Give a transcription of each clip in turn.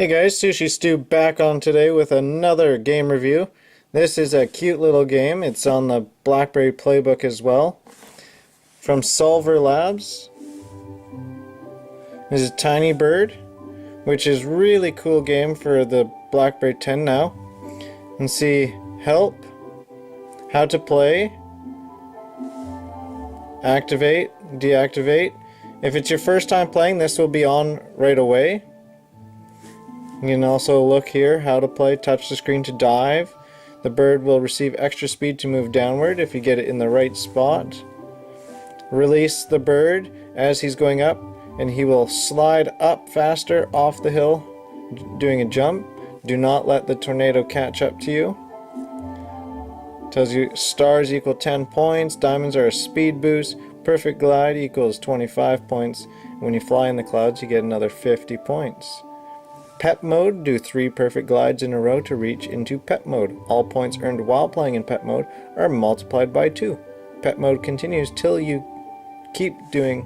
Hey guys, Sushi Stew back on today with another game review. This is a cute little game. It's on the BlackBerry playbook as well. From Solver Labs. This is Tiny Bird, which is really cool game for the BlackBerry 10 now. And see help, how to play, activate, deactivate. If it's your first time playing, this will be on right away. You can also look here, how to play, touch the screen to dive. The bird will receive extra speed to move downward if you get it in the right spot. Release the bird as he's going up and he will slide up faster off the hill doing a jump. Do not let the tornado catch up to you. Tells you stars equal 10 points, diamonds are a speed boost, perfect glide equals 25 points. When you fly in the clouds you get another 50 points. Pet mode, do 3 perfect glides in a row to reach into pet mode. All points earned while playing in pet mode are multiplied by 2. Pet mode continues till you keep doing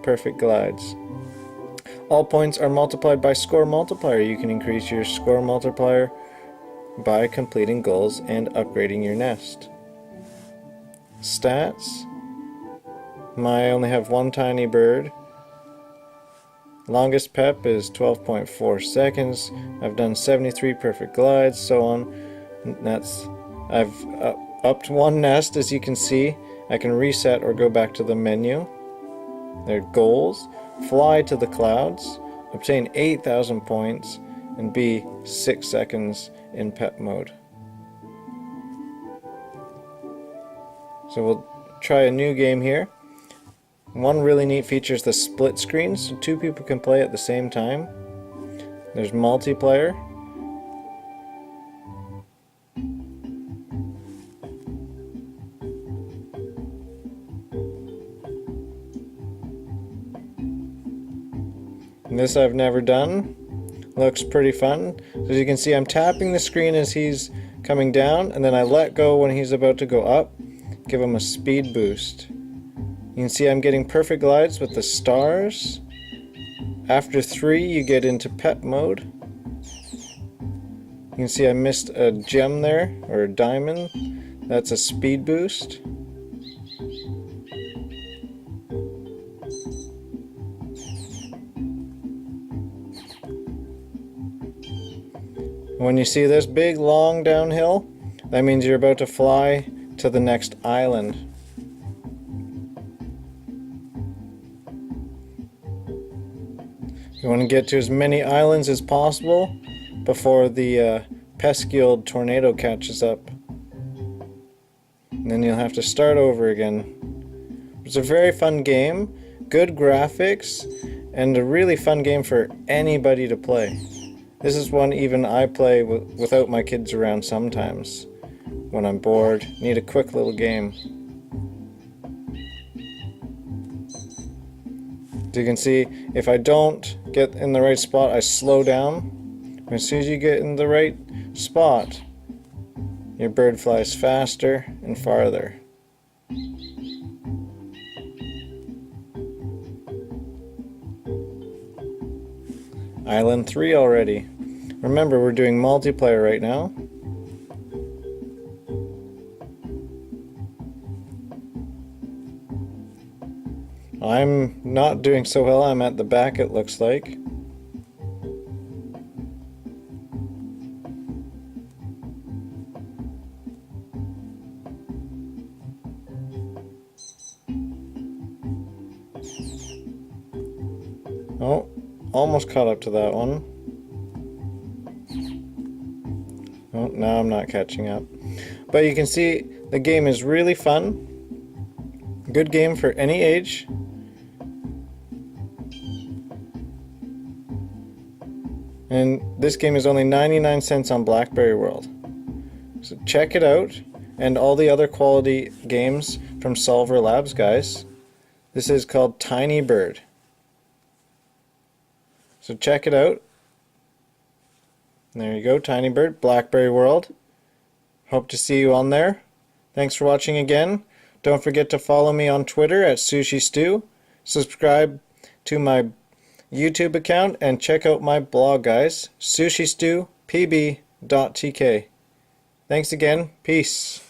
perfect glides. All points are multiplied by score multiplier. You can increase your score multiplier by completing goals and upgrading your nest. Stats. I only have one tiny bird. Longest PEP is 12.4 seconds. I've done 73 perfect glides, so on. I've upped one nest, as you can see. I can reset or go back to the menu. There are goals. Fly to the clouds, obtain 8,000 points, and be 6 seconds in pet mode. So we'll try a new game here. One really neat feature is the split screen, so 2 people can play at the same time. There's multiplayer. And this I've never done. Looks pretty fun. So as you can see, I'm tapping the screen as he's coming down, and then I let go when he's about to go up. Give him a speed boost. You can see I'm getting perfect glides with the stars. After 3 you get into pet mode. You can see I missed a gem there, or a diamond. That's a speed boost. When you see this big long downhill, that means you're about to fly to the next island. You want to get to as many islands as possible before the pesky old tornado catches up. And then you'll have to start over again. It's a very fun game, good graphics, and a really fun game for anybody to play. This is one even I play without my kids around sometimes. When I'm bored, need a quick little game. As you can see, if I don't get in the right spot, I slow down. As soon as you get in the right spot, your bird flies faster and farther. Island 3 already. Remember, we're doing multiplayer right now. I'm not doing so well. I'm at the back, it looks like. Oh, almost caught up to that one. Oh, now I'm not catching up. But you can see the game is really fun. Good game for any age. And this game is only 99 cents on BlackBerry World. So check it out, and all the other quality games from Solver Labs, guys. This is called Tiny Bird. So check it out. There you go, Tiny Bird, BlackBerry World. Hope to see you on there. Thanks for watching again. Don't forget to follow me on Twitter at Sushi Stew. Subscribe to my YouTube account and check out my blog, guys. sushistewpb.tk. Thanks again. Peace.